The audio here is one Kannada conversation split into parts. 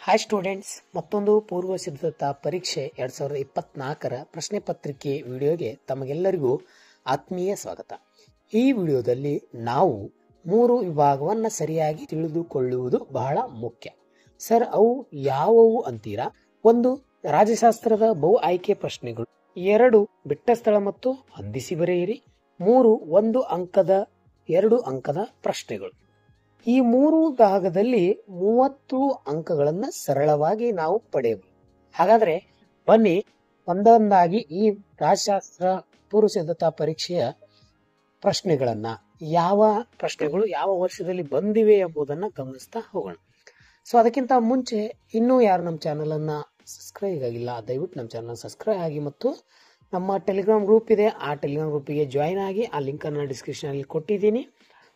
ಹಾಯ್ ಸ್ಟೂಡೆಂಟ್ಸ್, ಮತ್ತೊಂದು ಪೂರ್ವ ಸಿದ್ಧತಾ ಪರೀಕ್ಷೆ 2024ರ ಪ್ರಶ್ನೆ ಪತ್ರಿಕೆ ವಿಡಿಯೋಗೆ ತಮಗೆಲ್ಲರಿಗೂ ಆತ್ಮೀಯ ಸ್ವಾಗತ. ಈ ವಿಡಿಯೋದಲ್ಲಿ ನಾವು 3 ವಿಭಾಗವನ್ನು ಸರಿಯಾಗಿ ತಿಳಿದುಕೊಳ್ಳುವುದು ಬಹಳ ಮುಖ್ಯ. ಸರ್, ಅವು ಯಾವುವು ಅಂತೀರಾ? 1 ರಾಜ್ಯಶಾಸ್ತ್ರದ ಬಹು ಆಯ್ಕೆ ಪ್ರಶ್ನೆಗಳು, 2 ಬಿಟ್ಟ ಸ್ಥಳ ಮತ್ತು ಹೊಂದಿಸಿ ಬರೆಯಿರಿ, 3 2 ಅಂಕದ ಪ್ರಶ್ನೆಗಳು. ಈ 3 ಭಾಗದಲ್ಲಿ 30 ಅಂಕಗಳನ್ನು ಸರಳವಾಗಿ ನಾವು ಪಡೆಯಬಹುದು. ಹಾಗಾದ್ರೆ ಬನ್ನಿ ಒಂದೊಂದಾಗಿ ಈ ರಾಜ್ಯಶಾಸ್ತ್ರ ಪೂರ್ವ ಸಿದ್ಧತಾ ಪರೀಕ್ಷೆಯ ಪ್ರಶ್ನೆಗಳನ್ನ, ಯಾವ ಪ್ರಶ್ನೆಗಳು ಯಾವ ವರ್ಷದಲ್ಲಿ ಬಂದಿವೆ ಎಂಬುದನ್ನ ಗಮನಿಸ್ತಾ ಹೋಗೋಣ. ಸೊ ಅದಕ್ಕಿಂತ ಮುಂಚೆ ಇನ್ನೂ ಯಾರು ನಮ್ಮ ಚಾನಲ್ ಅನ್ನ ಸಬ್ಸ್ಕ್ರೈಬ್ ಆಗಿಲ್ಲ, ದಯವಿಟ್ಟು ನಮ್ಮ ಚಾನಲ್ ಸಬ್ಸ್ಕ್ರೈಬ್ ಆಗಿ ಮತ್ತು ನಮ್ಮ ಟೆಲಿಗ್ರಾಮ್ ಗ್ರೂಪ್ ಇದೆ, ಆ ಟೆಲಿಗ್ರಾಮ್ ಗ್ರೂಪಿಗೆ ಜಾಯಿನ್ ಆಗಿ. ಆ ಲಿಂಕ್ ಅನ್ನ ಡಿಸ್ಕ್ರಿಪ್ಷನ್ ಅಲ್ಲಿ ಕೊಟ್ಟಿದ್ದೀನಿ.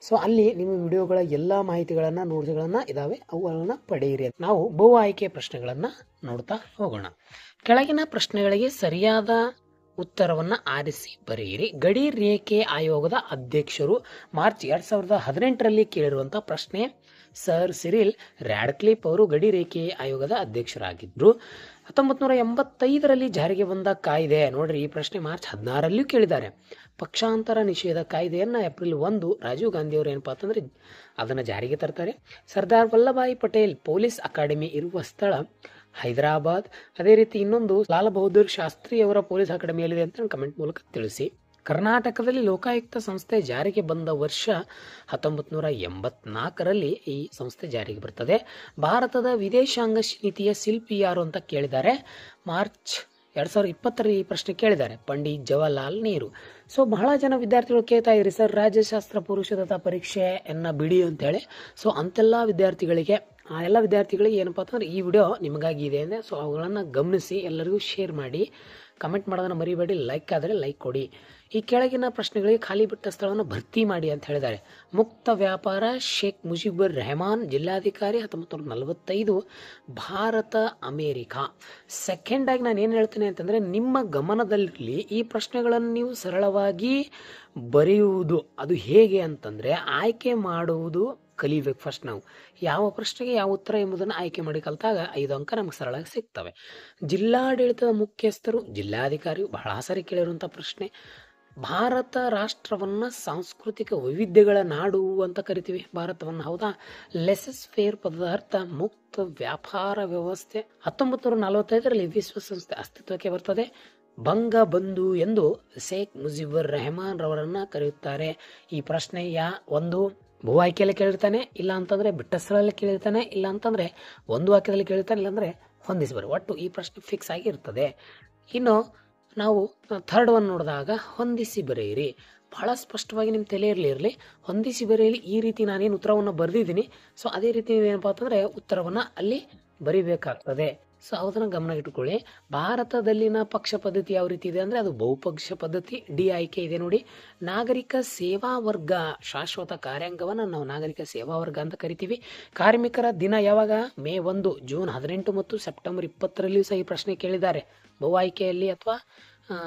ಸೊ ಅಲ್ಲಿ ನಿಮ್ಮ ವಿಡಿಯೋಗಳ ಎಲ್ಲಾ ಮಾಹಿತಿಗಳನ್ನ, ನೋಟ್ಸ್ಗಳನ್ನ ಇದಾವೆ, ಅವುಗಳನ್ನ ಪಡೆಯಿರಿ. ನಾವು ಬಹು ಆಯ್ಕೆ ಪ್ರಶ್ನೆಗಳನ್ನ ನೋಡ್ತಾ ಹೋಗೋಣ. ಕೆಳಗಿನ ಪ್ರಶ್ನೆಗಳಿಗೆ ಸರಿಯಾದ ಉತ್ತರವನ್ನ ಆರಿಸಿ ಬರೆಯಿರಿ. ಗಡಿ ರೇಖೆ ಆಯೋಗದ ಅಧ್ಯಕ್ಷರು ಮಾರ್ಚ್ 2018ರಲ್ಲಿ ಕೇಳಿರುವಂತಹ ಪ್ರಶ್ನೆ. ಸರ್ ಸಿರಿಲ್ ರ್ಯಾಡ್ಕ್ಲಿಫ್ ಅವರು ಗಡಿ ರೇಖೆ ಆಯೋಗದ ಅಧ್ಯಕ್ಷರಾಗಿದ್ರು. 1985ರಲ್ಲಿ ಜಾರಿಗೆ ಬಂದ ಕಾಯ್ದೆ, ನೋಡ್ರಿ ಈ ಪ್ರಶ್ನೆ ಮಾರ್ಚ್ 16ರಲ್ಲೂ ಕೇಳಿದ್ದಾರೆ. ಪಕ್ಷಾಂತರ ನಿಷೇಧ ಕಾಯ್ದೆಯನ್ನ ಏಪ್ರಿಲ್ 1 ರಾಜೀವ್ ಗಾಂಧಿ ಅವರು ಏನಪ್ಪಾ ಅಂತಂದ್ರೆ ಅದನ್ನ ಜಾರಿಗೆ ತರ್ತಾರೆ. ಸರ್ದಾರ್ ವಲ್ಲಭಾಯಿ ಪಟೇಲ್ ಪೊಲೀಸ್ ಅಕಾಡೆಮಿ ಇರುವ ಸ್ಥಳ ಹೈದರಾಬಾದ್. ಅದೇ ರೀತಿ ಇನ್ನೊಂದು ಲಾಲ್ ಬಹದ್ದೂರ್ ಶಾಸ್ತ್ರಿ ಅವರ ಪೊಲೀಸ್ ಅಕಾಡೆಮಿ ಎಲ್ಲಿದೆ ಅಂತ ಕಮೆಂಟ್ ಮೂಲಕ ತಿಳಿಸಿ. ಕರ್ನಾಟಕದಲ್ಲಿ ಲೋಕಾಯುಕ್ತ ಸಂಸ್ಥೆ ಜಾರಿಗೆ ಬಂದ ವರ್ಷ 1984ರಲ್ಲಿ ಈ ಸಂಸ್ಥೆ ಜಾರಿಗೆ ಬರ್ತದೆ. ಭಾರತದ ವಿದೇಶಾಂಗ ನೀತಿಯ ಶಿಲ್ಪಿ ಯಾರು ಅಂತ ಕೇಳಿದ್ದಾರೆ. ಮಾರ್ಚ್ 2020ರಲ್ಲಿ ಈ ಪ್ರಶ್ನೆ ಕೇಳಿದ್ದಾರೆ. ಪಂಡಿತ್ ಜವಾಹರ್ಲಾಲ್ ನೆಹರು. ಸೊ ಬಹಳ ಜನ ವಿದ್ಯಾರ್ಥಿಗಳು ಕೇಳ್ತಾ ಇದ್ರಿ, ಸರ್ ರಾಜ್ಯಶಾಸ್ತ್ರ ಪೂರ್ವ ಸಿದ್ಧತಾ ಪರೀಕ್ಷೆಯನ್ನ ಬಿಡಿ ಅಂತ ಹೇಳಿ. ಸೊ ಅಂತೆಲ್ಲ ವಿದ್ಯಾರ್ಥಿಗಳಿಗೆ, ಆ ಎಲ್ಲ ವಿದ್ಯಾರ್ಥಿಗಳಿಗೆ ಏನಪ್ಪಾ ಅಂತಂದ್ರೆ ಈ ವಿಡಿಯೋ ನಿಮಗಾಗಿ ಇದೆ ಅಂದರೆ ಸೊ ಅವುಗಳನ್ನು ಗಮನಿಸಿ ಎಲ್ಲರಿಗೂ ಶೇರ್ ಮಾಡಿ, ಕಮೆಂಟ್ ಮಾಡೋದನ್ನ ಮರಿಬೇಡಿ. ಲೈಕ್ ಆದರೆ ಲೈಕ್ ಕೊಡಿ. ಈ ಕೆಳಗಿನ ಪ್ರಶ್ನೆಗಳಿಗೆ ಖಾಲಿ ಬಿಟ್ಟ ಸ್ಥಳವನ್ನು ಭರ್ತಿ ಮಾಡಿ ಅಂತ ಹೇಳಿದ್ದಾರೆ. ಮುಕ್ತ ವ್ಯಾಪಾರ, ಶೇಖ್ ಮುಜಿಬುರ್ ರೆಹಮಾನ್, ಜಿಲ್ಲಾಧಿಕಾರಿ, 1945, ಭಾರತ ಅಮೇರಿಕಾ. ಸೆಕೆಂಡ್ ಆಗಿ ನಾನು ಏನು ಹೇಳ್ತೇನೆ ಅಂತಂದ್ರೆ, ನಿಮ್ಮ ಗಮನದಲ್ಲಿರಲಿ ಈ ಪ್ರಶ್ನೆಗಳನ್ನು ನೀವು ಸರಳವಾಗಿ ಬರೆಯುವುದು. ಅದು ಹೇಗೆ ಅಂತಂದ್ರೆ, ಆಯ್ಕೆ ಮಾಡುವುದು ಕಲಿಬೇಕು. ಫಸ್ಟ್ ನಾವು ಯಾವ ಪ್ರಶ್ನೆಗೆ ಯಾವ ಉತ್ತರ ಎಂಬುದನ್ನು ಆಯ್ಕೆ ಮಾಡಿ ಕಲಿತಾಗ 5 ಅಂಕ ನಮಗೆ ಸರಳವಾಗಿ ಸಿಗ್ತವೆ. ಜಿಲ್ಲಾಡಳಿತದ ಮುಖ್ಯಸ್ಥರು ಜಿಲ್ಲಾಧಿಕಾರಿ, ಬಹಳ ಸಾರಿ ಕೇಳಿರುವಂತಹ ಪ್ರಶ್ನೆ. ಭಾರತ ರಾಷ್ಟ್ರವನ್ನ ಸಾಂಸ್ಕೃತಿಕ ವೈವಿಧ್ಯಗಳ ನಾಡು ಅಂತ ಕರಿತೀವಿ ಭಾರತವನ್ನ, ಹೌದಾ? ಲೆಸಸ್ ಫೇರ್ ಪದದ ಅರ್ಥ ಮುಕ್ತ ವ್ಯಾಪಾರ ವ್ಯವಸ್ಥೆ. 1945ರಲ್ಲಿ ವಿಶ್ವಸಂಸ್ಥೆ ಅಸ್ತಿತ್ವಕ್ಕೆ ಬರ್ತದೆ. ಬಂಗ ಬಂಧು ಎಂದು ಶೇಖ್ ಮುಜಿಬುರ್ ರೆಹಮಾನ್ ರವರನ್ನ ಕರೆಯುತ್ತಾರೆ. ಈ ಪ್ರಶ್ನೆ ಒಂದು ಭೂ ಆಯ್ಕೆಯಲ್ಲಿ ಕೇಳಿರ್ತಾನೆ, ಇಲ್ಲ ಅಂತಂದ್ರೆ ಬಿಟ್ಟ ಸ್ಥಳದಲ್ಲಿ ಕೇಳಿರ್ತಾನೆ, ಇಲ್ಲ ಅಂತಂದ್ರೆ ಒಂದು ವಾಕ್ಯದಲ್ಲಿ ಕೇಳಿರ್ತಾನೆ, ಇಲ್ಲಾಂದ್ರೆ ಹೊಂದಿಸಬಾರ. ಒಟ್ಟು ಈ ಪ್ರಶ್ನೆ ಫಿಕ್ಸ್ ಆಗಿ ಇರ್ತದೆ. ಇನ್ನು ನಾವು ಥರ್ಡ್ ಒನ್ ನೋಡಿದಾಗ ಹೊಂದಿಸಿ ಬರೆಯಿರಿ. ಬಹಳ ಸ್ಪಷ್ಟವಾಗಿ ನಿಮ್ಮ ತಲೆಯಲ್ಲಿ ಹೊಂದಿಸಿ ಬರೆಯಲಿ. ಈ ರೀತಿ ನಾನೇನು ಉತ್ತರವನ್ನು ಬರೆದಿದ್ದೀನಿ, ಸೊ ಅದೇ ರೀತಿ ಏನಪ್ಪಾ ಅಂತಂದ್ರೆ ಉತ್ತರವನ್ನ ಅಲ್ಲಿ ಬರಿಬೇಕಾಗ್ತದೆ. ಸೊ ಅದನ್ನ ಗಮನ ಇಟ್ಟುಕೊಳ್ಳಿ. ಭಾರತದಲ್ಲಿನ ಪಕ್ಷ ಪದ್ಧತಿ ಯಾವ ರೀತಿ ಇದೆ ಅಂದ್ರೆ ಅದು ಬಹುಪಕ್ಷ ಪದ್ಧತಿ. ಡಿ ಆಯ್ಕೆ ಇದೆ ನೋಡಿ. ನಾಗರಿಕ ಸೇವಾ ವರ್ಗ, ಶಾಶ್ವತ ಕಾರ್ಯಾಂಗವನ್ನ ನಾವು ನಾಗರಿಕ ಸೇವಾ ವರ್ಗ ಅಂತ ಕರಿತೀವಿ. ಕಾರ್ಮಿಕರ ದಿನ ಯಾವಾಗ? ಮೇ 1, ಜೂನ್ 18 ಮತ್ತು ಸೆಪ್ಟೆಂಬರ್ 20ರಲ್ಲಿಯೂ ಸಹ ಈ ಪ್ರಶ್ನೆ ಕೇಳಿದ್ದಾರೆ. ಬಹು ಆಯ್ಕೆಯಲ್ಲಿ ಅಥವಾ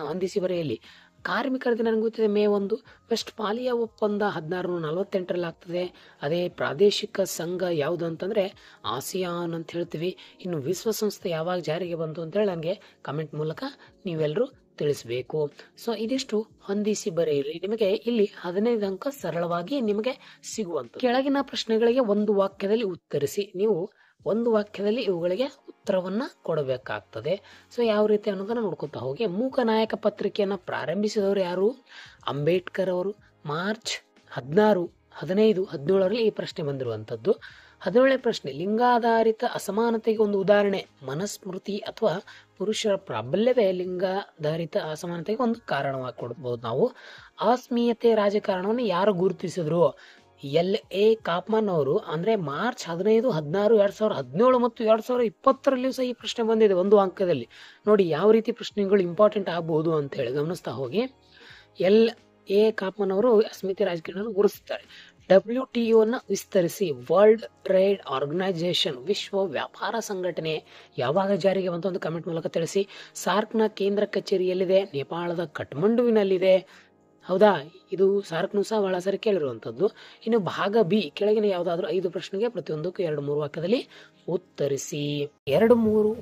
ಹೊಂದಿಸಿ ಬರೆಯಲ್ಲಿ. ಕಾರ್ಮಿಕರ ದಿನ ನನಗೆ ಗೊತ್ತಿದೆ ಮೇ 1. ವೆಸ್ಟ್ ಪಾಲಿಯಾ ಒಪ್ಪಂದ 1648ರಲ್ಲಿ ಆಗ್ತದೆ. ಅದೇ ಪ್ರಾದೇಶಿಕ ಸಂಘ ಯಾವುದು ಅಂತಂದ್ರೆ ಆಸಿಯಾನ್ ಅಂತ ಹೇಳ್ತೀವಿ. ಇನ್ನು ವಿಶ್ವಸಂಸ್ಥೆ ಯಾವಾಗ ಜಾರಿಗೆ ಬಂತು ಅಂತೇಳಿ ನನಗೆ ಕಮೆಂಟ್ ಮೂಲಕ ನೀವೆಲ್ಲರೂ ತಿಳಿಸಬೇಕು. ಸೊ ಇದಿಷ್ಟು ಹೊಂದಿಸಿ ಬರೆಯಿರಿ. ನಿಮಗೆ ಇಲ್ಲಿ 15 ಅಂಕ ಸರಳವಾಗಿ ನಿಮಗೆ ಸಿಗುವಂತ. ಕೆಳಗಿನ ಪ್ರಶ್ನೆಗಳಿಗೆ ಒಂದು ವಾಕ್ಯದಲ್ಲಿ ಉತ್ತರಿಸಿ. ನೀವು ಒಂದು ವಾಕ್ಯದಲ್ಲಿ ಇವುಗಳಿಗೆ ಉತ್ತರವನ್ನ ಕೊಡಬೇಕಾಗ್ತದೆ. ಸೊ ಯಾವ ರೀತಿ ಅನ್ನೋದನ್ನ ನೋಡ್ಕೊತಾ ಹೋಗಿ. ಮೂಕನಾಯಕ ಪತ್ರಿಕೆಯನ್ನ ಪ್ರಾರಂಭಿಸಿದವರು ಯಾರು? ಅಂಬೇಡ್ಕರ್ ಅವರು. ಮಾರ್ಚ್ 16, 15, 17ರಲ್ಲಿ ಈ ಪ್ರಶ್ನೆ ಬಂದಿರುವಂತದ್ದು. 17ನೇ ಪ್ರಶ್ನೆ, ಲಿಂಗಾಧಾರಿತ ಅಸಮಾನತೆಗೆ ಒಂದು ಉದಾಹರಣೆ. ಮನಸ್ಮೃತಿ ಅಥವಾ ಪುರುಷರ ಪ್ರಾಬಲ್ಯವೇ ಲಿಂಗಾಧಾರಿತ ಅಸಮಾನತೆಗೆ ಒಂದು ಕಾರಣವಾಗಿ ಕೊಡಬಹುದು ನಾವು. ಆತ್ಮೀಯತೆ ರಾಜಕಾರಣವನ್ನು ಯಾರು ಗುರುತಿಸಿದ್ರು? LA ಕಾಪ್ಮನ್ ಅವರು. ಅಂದ್ರೆ ಮಾರ್ಚ್ 15, 16, 2017 ಮತ್ತು 2020ರಲ್ಲಿಯೂ ಸಹ ಈ ಪ್ರಶ್ನೆ ಬಂದಿದೆ ಒಂದು ಅಂಕದಲ್ಲಿ. ನೋಡಿ ಯಾವ ರೀತಿ ಪ್ರಶ್ನೆಗಳು ಇಂಪಾರ್ಟೆಂಟ್ ಆಗಬಹುದು ಅಂತ ಹೇಳಿ ಗಮನಿಸ್ತಾ ಹೋಗಿ. LA ಕಾಪ್ಮನ್ ಅವರು ಅಸ್ಮಿತೆ ರಾಜಕಾರಣ ಗುರುತಿಸುತ್ತಾರೆ. WTO ವಿಸ್ತರಿಸಿ. ವರ್ಲ್ಡ್ ಟ್ರೇಡ್ ಆರ್ಗನೈಸೇಷನ್, ವಿಶ್ವ ವ್ಯಾಪಾರ ಸಂಘಟನೆ ಯಾವಾಗ ಜಾರಿಗೆ ಬಂತು ಅಂತ ಕಮೆಂಟ್ ಮೂಲಕ ತಿಳಿಸಿ. ಸಾರ್ಕ್ನ ಕೇಂದ್ರ ಕಚೇರಿ ಎಲ್ಲಿದೆ? ನೇಪಾಳದ ಕಠ್ಮಂಡುವಿನಲ್ಲಿದೆ. ಹೌದಾ? ಇದು ಸಾರ್ಕ್ನು ಸಹ ಬಹಳ ಸಾರಿ ಕೇಳಿರುವಂಥದ್ದು. ಇನ್ನು ಭಾಗ ಬಿ, ಕೆಳಗಿನ ಯಾವುದಾದ್ರೂ 5 ಪ್ರಶ್ನೆಗೆ ಪ್ರತಿಯೊಂದಕ್ಕೂ 2-3 ವಾಕ್ಯದಲ್ಲಿ ಉತ್ತರಿಸಿ. 2-3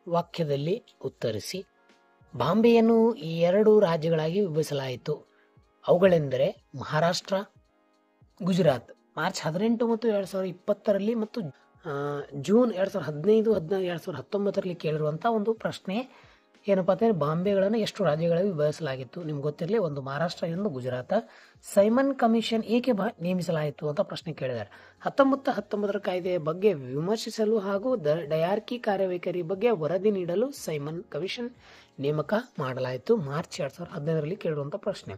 ವಾಕ್ಯದಲ್ಲಿ ಉತ್ತರಿಸಿ. ಬಾಂಬೆಯನ್ನು 2 ರಾಜ್ಯಗಳಾಗಿ ವಿಭಜಿಸಲಾಯಿತು. ಅವುಗಳೆಂದರೆ ಮಹಾರಾಷ್ಟ್ರ, ಗುಜರಾತ್. ಮಾರ್ಚ್ 18 ಮತ್ತು 2020ರಲ್ಲಿ ಮತ್ತು ಜೂನ್ 2015, 16, 2019ರಲ್ಲಿ ಕೇಳಿರುವಂಥ ಒಂದು ಪ್ರಶ್ನೆ ಏನಪ್ಪ ಅಂತಂದರೆ ಬಾಂಬೆಗಳನ್ನು ಎಷ್ಟು ರಾಜ್ಯಗಳಲ್ಲಿ ವಿಭಜಿಸಲಾಗಿತ್ತು. ನಿಮ್ಗೆ ಗೊತ್ತಿರಲಿ, ಒಂದು ಮಹಾರಾಷ್ಟ್ರ, ಇನ್ನೊಂದು ಗುಜರಾತ್. ಸೈಮನ್ ಕಮಿಷನ್ ಏಕೆ ನೇಮಿಸಲಾಯಿತು ಅಂತ ಪ್ರಶ್ನೆ ಕೇಳಿದ್ದಾರೆ. 1919ರ ಕಾಯ್ದೆಯ ಬಗ್ಗೆ ವಿಮರ್ಶಿಸಲು ಹಾಗೂ ಡಯಾರ್ಕಿ ಕಾರ್ಯವೈಖರಿ ಬಗ್ಗೆ ವರದಿ ನೀಡಲು ಸೈಮನ್ ಕಮಿಷನ್ ನೇಮಕ ಮಾಡಲಾಯಿತು. ಮಾರ್ಚ್ 2015ರಲ್ಲಿ ಕೇಳಿರುವಂಥ ಪ್ರಶ್ನೆ.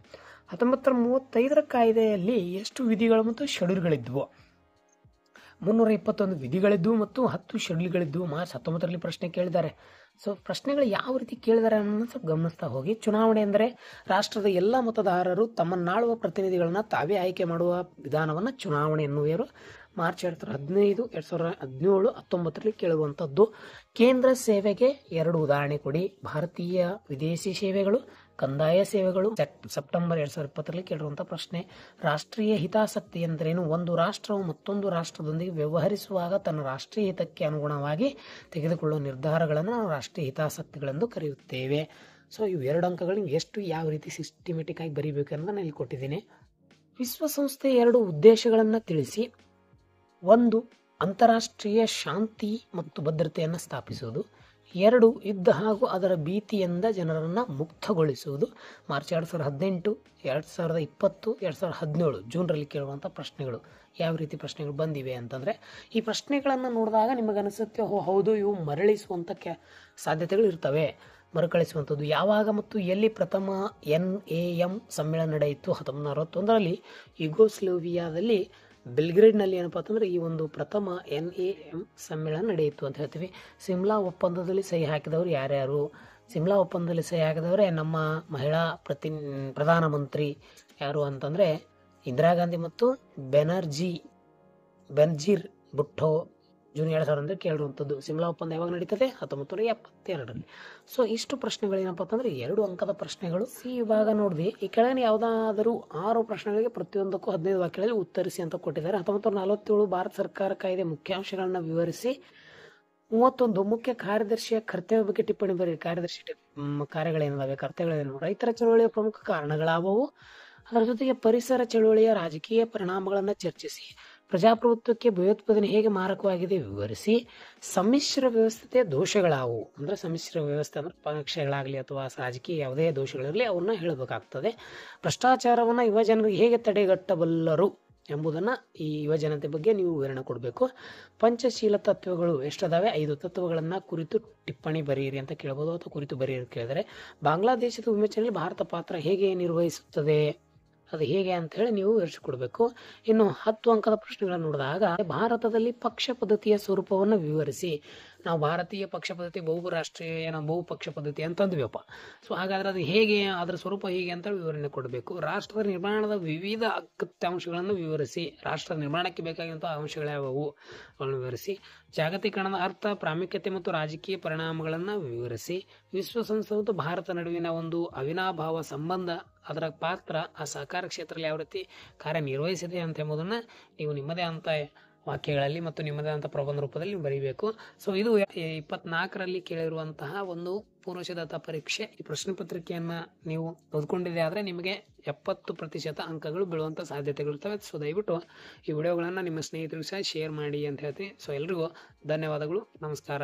1935ರ ಕಾಯ್ದೆಯಲ್ಲಿ ಎಷ್ಟು ವಿಧಿಗಳು ಮತ್ತು ಶೆಡ್ಯೂಲ್ಗಳಿದ್ವು? 321 ವಿಧಿಗಳಿದ್ವು ಮತ್ತು 10 ಶೆಡ್ಯೂಲ್ಗಳಿದ್ವು. ಮಾರ್ಚ್ 19ರಲ್ಲಿ ಪ್ರಶ್ನೆ ಕೇಳಿದ್ದಾರೆ. ಸೊ ಪ್ರಶ್ನೆಗಳು ಯಾವ ರೀತಿ ಕೇಳಿದ್ದಾರೆ ಅನ್ನೋದನ್ನು ಸ್ವಲ್ಪ ಗಮನಿಸ್ತಾ ಹೋಗಿ. ಚುನಾವಣೆ ಅಂದರೆ ರಾಷ್ಟ್ರದ ಎಲ್ಲ ಮತದಾರರು ತಮ್ಮನ್ನಾಳುವ ಪ್ರತಿನಿಧಿಗಳನ್ನ ತಾವೇ ಆಯ್ಕೆ ಮಾಡುವ ವಿಧಾನವನ್ನು ಚುನಾವಣೆ ಎನ್ನುವರು. ಮಾರ್ಚ್ 2015, 2017, 19ರಲ್ಲಿ ಕೇಳುವಂಥದ್ದು. ಕೇಂದ್ರ ಸೇವೆಗೆ 2 ಉದಾಹರಣೆ ಕೊಡಿ. ಭಾರತೀಯ ವಿದೇಶಿ ಸೇವೆಗಳು, ಕಂದಾಯ ಸೇವೆಗಳು. ಸೆಪ್ಟೆಂಬರ್ 2020ರಲ್ಲಿ ಕೇಳಿರುವಂಥ ಪ್ರಶ್ನೆ. ರಾಷ್ಟ್ರೀಯ ಹಿತಾಸಕ್ತಿ ಎಂದರೇನು? ಒಂದು ರಾಷ್ಟ್ರವು ಮತ್ತೊಂದು ರಾಷ್ಟ್ರದೊಂದಿಗೆ ವ್ಯವಹರಿಸುವಾಗ ತನ್ನ ರಾಷ್ಟ್ರೀಯ ಹಿತಕ್ಕೆ ಅನುಗುಣವಾಗಿ ತೆಗೆದುಕೊಳ್ಳುವ ನಿರ್ಧಾರಗಳನ್ನು ನಾವು ರಾಷ್ಟ್ರೀಯ ಹಿತಾಸಕ್ತಿಗಳೆಂದು ಕರೆಯುತ್ತೇವೆ. ಸೊ ಇವು 2 ಅಂಕಗಳು ನೀವು ಎಷ್ಟು ಯಾವ ರೀತಿ ಸಿಸ್ಟಮೆಟಿಕ್ ಆಗಿ ಬರೀಬೇಕು ಅಂತ ನಾನು ಇಲ್ಲಿ ಕೊಟ್ಟಿದ್ದೀನಿ. ವಿಶ್ವಸಂಸ್ಥೆಯ 2 ಉದ್ದೇಶಗಳನ್ನು ತಿಳಿಸಿ. 1, ಅಂತಾರಾಷ್ಟ್ರೀಯ ಶಾಂತಿ ಮತ್ತು ಭದ್ರತೆಯನ್ನು ಸ್ಥಾಪಿಸುವುದು. 2, ಯುದ್ಧ ಹಾಗೂ ಅದರ ಭೀತಿಯಿಂದ ಜನರನ್ನು ಮುಕ್ತಗೊಳಿಸುವುದು. ಮಾರ್ಚ್ 2018, 2020, 2017 ಜೂನ್ರಲ್ಲಿ ಕೇಳುವಂಥ ಪ್ರಶ್ನೆಗಳು. ಯಾವ ರೀತಿ ಪ್ರಶ್ನೆಗಳು ಬಂದಿವೆ ಅಂತಂದರೆ, ಈ ಪ್ರಶ್ನೆಗಳನ್ನು ನೋಡಿದಾಗ ನಿಮಗನಿಸುತ್ತೆ, ಹೌದು ಇವು ಮರಳಿಸುವಂಥ ಸಾಧ್ಯತೆಗಳು ಇರ್ತವೆ. ಮರುಕಳಿಸುವಂಥದ್ದು. ಯಾವಾಗ ಮತ್ತು ಎಲ್ಲಿ ಪ್ರಥಮ NAM ಸಮ್ಮೇಳನ ನಡೆಯಿತು? 1961ರಲ್ಲಿ ಯುಗೋಸ್ಲೋವಿಯಾದಲ್ಲಿ ಬೆಲ್ಗ್ರೇಡ್ನಲ್ಲಿ ಏನಪ್ಪ ಅಂತಂದರೆ ಈ ಒಂದು ಪ್ರಥಮ NAM ಸಮ್ಮೇಳನ ನಡೆಯಿತು ಅಂತ ಹೇಳ್ತೀವಿ. ಸಿಮ್ಲಾ ಒಪ್ಪಂದದಲ್ಲಿ ಸಹಿ ಹಾಕಿದವರು ಯಾರ್ಯಾರು? ಸಿಮ್ಲಾ ಒಪ್ಪಂದದಲ್ಲಿ ಸಹಿ ಹಾಕಿದವರೇ ನಮ್ಮ ಮಹಿಳಾ ಪ್ರಧಾನಮಂತ್ರಿ ಯಾರು ಅಂತಂದರೆ ಇಂದಿರಾ ಗಾಂಧಿ ಮತ್ತು ಬೆನಜೀರ್ ಭುಟ್ಟೋ. ಜೂನ್ 2000 ಕೇಳಿರುವಂಥದ್ದು. ಸಿಮ್ಲಾ ಒಪ್ಪಂದ ಯಾವಾಗ ನಡೀತದೆ? 1972ರಲ್ಲಿ. ಸೊ ಇಷ್ಟು ಪ್ರಶ್ನೆಗಳೇನಪ್ಪ ಅಂತಂದರೆ 2 ಅಂಕದ ಪ್ರಶ್ನೆಗಳು. ಇವಾಗ ನೋಡಿದ್ವಿ, ಈ ಕೆಳಗಿನ ಯಾವುದಾದರೂ 6 ಪ್ರಶ್ನೆಗಳಿಗೆ ಪ್ರತಿಯೊಂದಕ್ಕೂ 15 ವಾಕ್ಯಗಳಲ್ಲಿ ಉತ್ತರಿಸಿ ಅಂತ ಕೊಟ್ಟಿದ್ದಾರೆ. 1947 ಭಾರತ ಸರ್ಕಾರ ಕಾಯ್ದೆ ಮುಖ್ಯಾಂಶಗಳನ್ನು ವಿವರಿಸಿ. 31 ಮುಖ್ಯ ಕಾರ್ಯದರ್ಶಿಯ ಕರ್ತವ್ಯ ಬಗ್ಗೆ ಟಿಪ್ಪಣಿ ಬರೀ. ಕಾರ್ಯದರ್ಶಿ ಕಾರ್ಯಗಳೇನಿದಾವೆ, ಕರ್ತವ್ಯಗಳೇನು? ರೈತರ ಚಳವಳಿಯ ಪ್ರಮುಖ ಕಾರಣಗಳಾವವು. ಅದರ ಜೊತೆಗೆ ಪರಿಸರ ಚಳವಳಿಯ ರಾಜಕೀಯ ಪರಿಣಾಮಗಳನ್ನು ಚರ್ಚಿಸಿ. ಪ್ರಜಾಪ್ರಭುತ್ವಕ್ಕೆ ಭಯೋತ್ಪಾದನೆ ಹೇಗೆ ಮಾರಕವಾಗಿದೆ ವಿವರಿಸಿ. ಸಮ್ಮಿಶ್ರ ವ್ಯವಸ್ಥೆಯ ದೋಷಗಳಾವು. ಅಂದರೆ ಸಮ್ಮಿಶ್ರ ವ್ಯವಸ್ಥೆ ಅಂದರೆ ಪಕ್ಷಗಳಾಗಲಿ ಅಥವಾ ರಾಜಕೀಯ ಯಾವುದೇ ದೋಷಗಳಿರಲಿ ಅವನ್ನ ಹೇಳಬೇಕಾಗ್ತದೆ. ಭ್ರಷ್ಟಾಚಾರವನ್ನು ಯುವ ಜನರಿಗೆ ಹೇಗೆ ತಡೆಗಟ್ಟಬಲ್ಲರು ಎಂಬುದನ್ನು ಈ ಯುವ ಜನತೆ ಬಗ್ಗೆ ನೀವು ವಿವರಣೆ ಕೊಡಬೇಕು. ಪಂಚಶೀಲ ತತ್ವಗಳು ಎಷ್ಟದಾವೆ? 5 ತತ್ವಗಳನ್ನು ಕುರಿತು ಟಿಪ್ಪಣಿ ಬರೆಯಿರಿ ಅಂತ ಕೇಳ್ಬೋದು, ಅಥವಾ ಕುರಿತು ಬರೆಯಿರಿ ಕೇಳಿದರೆ. ಬಾಂಗ್ಲಾದೇಶದ ವಿಮೋಚನೆಯಲ್ಲಿ ಭಾರತ ಪಾತ್ರ ಹೇಗೆ ನಿರ್ವಹಿಸುತ್ತದೆ, ಅದು ಹೇಗೆ ಅಂತ ಹೇಳಿ ನೀವು ವಿವರಿಸಿಕೊಡ್ಬೇಕು. ಇನ್ನು 10 ಅಂಕದ ಪ್ರಶ್ನೆಗಳನ್ನು ನೋಡಿದಾಗ ಭಾರತದಲ್ಲಿ ಪಕ್ಷ ಪದ್ಧತಿಯ ಸ್ವರೂಪವನ್ನು ವಿವರಿಸಿ. ನಾವು ಭಾರತೀಯ ಪಕ್ಷ ಪದ್ಧತಿ ಬಹುಪಕ್ಷ ಪದ್ಧತಿ ಅಂತಂದ್ವಿಯಪ್ಪ. ಸೊ ಹಾಗಾದ್ರೆ ಅದು ಹೇಗೆ, ಅದರ ಸ್ವರೂಪ ಹೇಗೆ ಅಂತ ವಿವರಣೆ ಕೊಡಬೇಕು. ರಾಷ್ಟ್ರದ ನಿರ್ಮಾಣದ ವಿವಿಧ ಅಗತ್ಯಾಂಶಗಳನ್ನು ವಿವರಿಸಿ. ರಾಷ್ಟ್ರದ ನಿರ್ಮಾಣಕ್ಕೆ ಬೇಕಾಗಿರುವಂಥ ಅಂಶಗಳ್ಯಾವವು ಅವುಗಳನ್ನು ವಿವರಿಸಿ. ಜಾಗತೀಕರಣದ ಅರ್ಥ, ಪ್ರಾಮುಖ್ಯತೆ ಮತ್ತು ರಾಜಕೀಯ ಪರಿಣಾಮಗಳನ್ನು ವಿವರಿಸಿ. ವಿಶ್ವಸಂಸ್ಥೆ ಮತ್ತು ಭಾರತ ನಡುವಿನ ಒಂದು ಅವಿನಾಭಾವ ಸಂಬಂಧ, ಅದರ ಪಾತ್ರ, ಆ ಸಹಕಾರ ಕ್ಷೇತ್ರದಲ್ಲಿ ಯಾವ ರೀತಿ ಕಾರ್ಯನಿರ್ವಹಿಸಿದೆ ಅಂತ ಎಂಬುದನ್ನು ನೀವು ನಿಮ್ಮದೇ ಅಂತ ವಾಕ್ಯಗಳಲ್ಲಿ ಮತ್ತು ನಿಮ್ಮದೇ ಅಂತ ಪ್ರಬಂಧ ರೂಪದಲ್ಲಿ ನೀವು ಬರೀಬೇಕು. ಸೊ ಇದು 24ರಲ್ಲಿ ಕೇಳಿರುವಂತಹ ಒಂದು ಪೂರ್ವಸಿದ್ಧತಾ ಪರೀಕ್ಷೆ. ಈ ಪ್ರಶ್ನೆ ಪತ್ರಿಕೆಯನ್ನು ನೀವು ಓದ್ಕೊಂಡಿದೆ ಆದರೆ ನಿಮಗೆ 70% ಅಂಕಗಳು ಬೀಳುವಂಥ ಸಾಧ್ಯತೆಗಳಿರ್ತವೆ. ಸೊ ದಯವಿಟ್ಟು ಈ ವಿಡಿಯೋಗಳನ್ನು ನಿಮ್ಮ ಸ್ನೇಹಿತರಿಗೂ ಸಹ ಶೇರ್ ಮಾಡಿ ಅಂತ ಹೇಳ್ತೀನಿ. ಸೊ ಎಲ್ರಿಗೂ ಧನ್ಯವಾದಗಳು. ನಮಸ್ಕಾರ.